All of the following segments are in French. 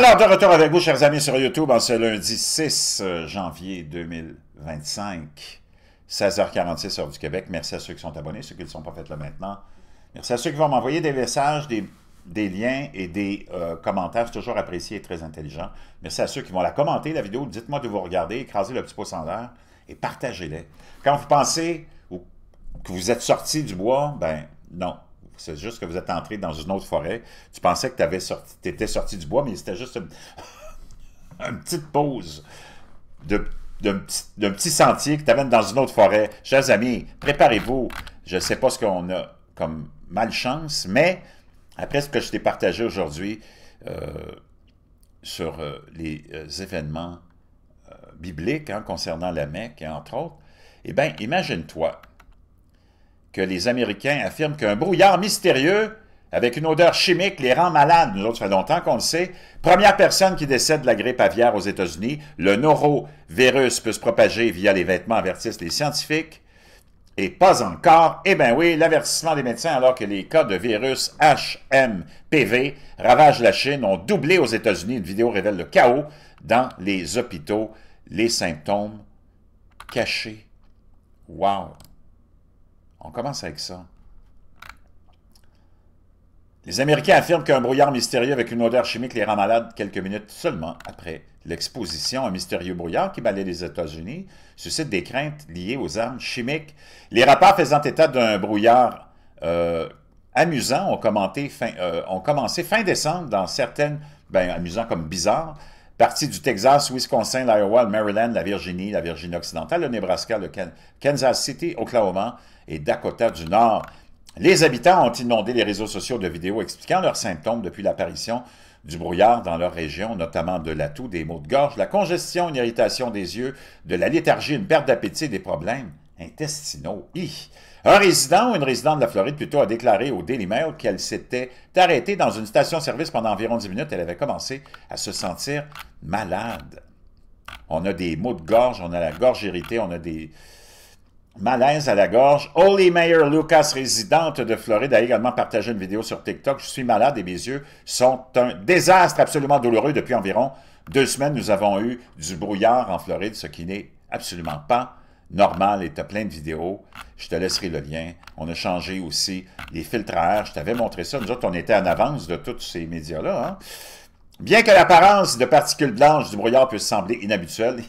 Alors, de retour avec vous, chers amis, sur YouTube, en ce lundi 6 janvier 2025, 16h46, heure du Québec. Merci à ceux qui sont abonnés, ceux qui ne le sont pas fait là maintenant. Merci à ceux qui vont m'envoyer des messages, des liens et des commentaires. C'est toujours apprécié et très intelligent. Merci à ceux qui vont la commenter, la vidéo. Dites-moi de vous regarder, écrasez le petit pouce en l'air et partagez-les. Quand vous pensez que vous êtes sorti du bois, ben non. C'est juste que vous êtes entré dans une autre forêt. Tu pensais que tu étais sorti du bois, mais c'était juste une petite pause d'un petit sentier que tu avais dans une autre forêt. Chers amis, préparez-vous. Je ne sais pas ce qu'on a comme malchance, mais après ce que je t'ai partagé aujourd'hui sur les événements bibliques concernant la Mecque, entre autres, eh bien, imagine-toi que les Américains affirment qu'un brouillard mystérieux avec une odeur chimique les rend malades. Nous autres, ça fait longtemps qu'on le sait. Première personne qui décède de la grippe aviaire aux États-Unis. Le norovirus peut se propager via les vêtements, avertissent les scientifiques. Et pas encore. Eh bien oui, l'avertissement des médecins alors que les cas de virus HMPV ravagent la Chine ont doublé aux États-Unis. Une vidéo révèle le chaos dans les hôpitaux. Les symptômes cachés. Wow! On commence avec ça. Les Américains affirment qu'un brouillard mystérieux avec une odeur chimique les rend malades quelques minutes seulement après l'exposition. Un mystérieux brouillard qui balaie les États-Unis suscite des craintes liées aux armes chimiques. Les rapports faisant état d'un brouillard amusant ont commencé fin décembre dans certaines, amusants comme bizarres, parties du Texas, Wisconsin, l'Iowa, le Maryland, la Virginie occidentale, le Nebraska, le Kansas City, Oklahoma et Dakota du Nord. Les habitants ont inondé les réseaux sociaux de vidéos expliquant leurs symptômes depuis l'apparition du brouillard dans leur région, notamment de la toux, des maux de gorge, la congestion, une irritation des yeux, de la léthargie, une perte d'appétit et des problèmes intestinaux. Un résident ou une résidente de la Floride plutôt a déclaré au Daily Mail qu'elle s'était arrêtée dans une station-service pendant environ 10 minutes. Elle avait commencé à se sentir malade. On a des maux de gorge, on a la gorge irritée, on a des malaises à la gorge. Holly Mayer Lucas, résidente de Floride, a également partagé une vidéo sur TikTok. Je suis malade et mes yeux sont un désastre absolument douloureux. Depuis environ 2 semaines, nous avons eu du brouillard en Floride, ce qui n'est absolument pas normal, et tu as plein de vidéos, je te laisserai le lien. On a changé aussi les filtres à air, je t'avais montré ça, nous autres on était en avance de tous ces médias-là. Bien que l'apparence de particules blanches du brouillard puisse sembler inhabituelle,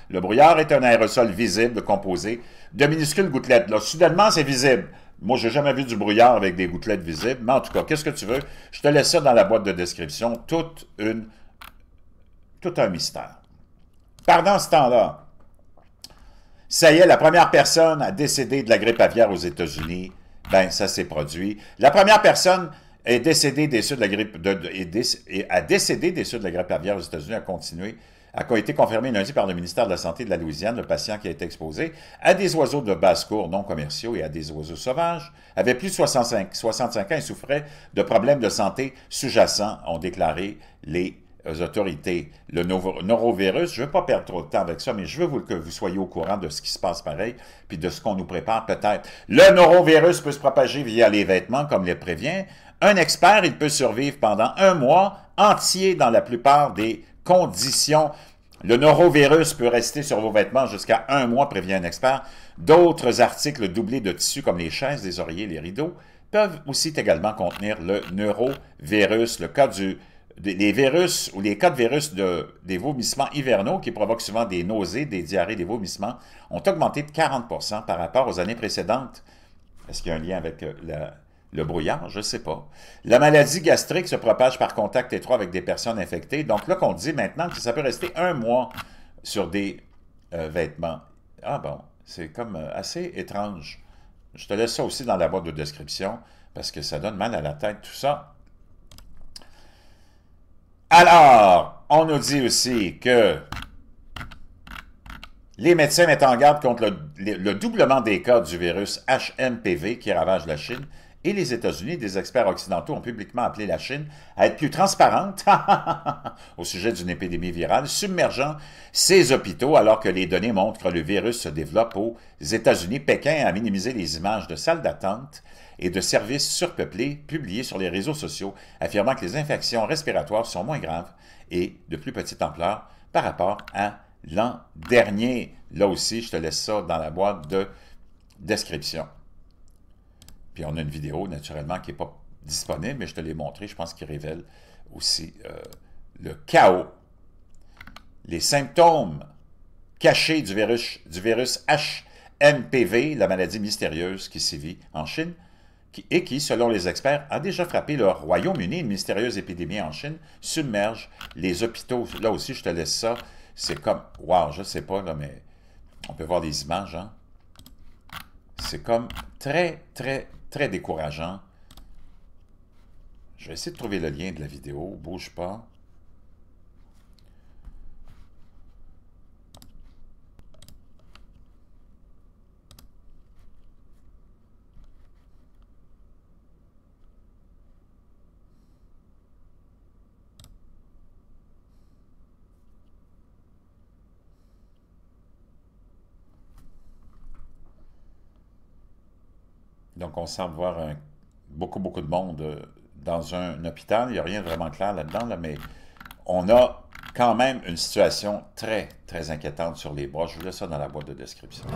le brouillard est un aérosol visible composé de minuscules gouttelettes. Là, soudainement, c'est visible. Moi, je n'ai jamais vu du brouillard avec des gouttelettes visibles, mais en tout cas, qu'est-ce que tu veux? Je te laisse ça dans la boîte de description, tout un mystère. Pendant ce temps-là, ça y est, la première personne à décéder de la grippe aviaire aux États-Unis, ça s'est produit. La première personne est décédée des suites de la grippe, a décédé des suites de la grippe aviaire aux États-Unis, a été confirmé lundi par le ministère de la Santé de la Louisiane. Le patient qui a été exposé à des oiseaux de basse-cour non commerciaux et à des oiseaux sauvages avait plus de 65 ans et souffrait de problèmes de santé sous-jacents, ont déclaré les autorités. Le norovirus, je ne veux pas perdre trop de temps avec ça, mais je veux que vous soyez au courant de ce qui se passe pareil, puis de ce qu'on nous prépare peut-être. Le norovirus peut se propager via les vêtements, comme le prévient. Un expert, il peut survivre pendant 1 mois entier dans la plupart des conditions. Le norovirus peut rester sur vos vêtements jusqu'à 1 mois, prévient un expert. D'autres articles doublés de tissu, comme les chaises, les oreillers, les rideaux, peuvent aussi également contenir le norovirus. Les virus ou les cas de virus des vomissements hivernaux qui provoquent souvent des nausées, des diarrhées, des vomissements ont augmenté de 40% par rapport aux années précédentes. Est-ce qu'il y a un lien avec le brouillard? Je ne sais pas. La maladie gastrique se propage par contact étroit avec des personnes infectées. Donc là qu'on dit maintenant que ça peut rester 1 mois sur des vêtements. Ah bon, c'est comme assez étrange. Je te laisse ça aussi dans la boîte de description parce que ça donne mal à la tête tout ça. Alors, on nous dit aussi que les médecins mettent en garde contre le doublement des cas du virus HMPV qui ravage la Chine et les États-Unis. Des experts occidentaux ont publiquement appelé la Chine à être plus transparente au sujet d'une épidémie virale, submergeant ses hôpitaux alors que les données montrent que le virus se développe aux États-Unis. Pékin a minimisé les images de salles d'attente et de services surpeuplés publiés sur les réseaux sociaux, affirmant que les infections respiratoires sont moins graves et de plus petite ampleur par rapport à l'an dernier. Là aussi, je te laisse ça dans la boîte de description. Puis on a une vidéo, naturellement, qui n'est pas disponible, mais je te l'ai montré, je pense qu'il révèle aussi le chaos. Les symptômes cachés du virus HMPV, la maladie mystérieuse qui sévit en Chine, et qui, selon les experts, a déjà frappé le Royaume-Uni. Une mystérieuse épidémie en Chine submerge les hôpitaux. Là aussi, je te laisse ça. C'est comme, wow, je sais pas, là, mais on peut voir des images, hein. C'est comme très, très, très décourageant. Je vais essayer de trouver le lien de la vidéo. Bouge pas. Donc, on semble voir beaucoup, beaucoup de monde dans un hôpital. Il n'y a rien de vraiment clair là-dedans, là, mais on a quand même une situation très, très inquiétante sur les bras. Je vous laisse ça dans la boîte de description.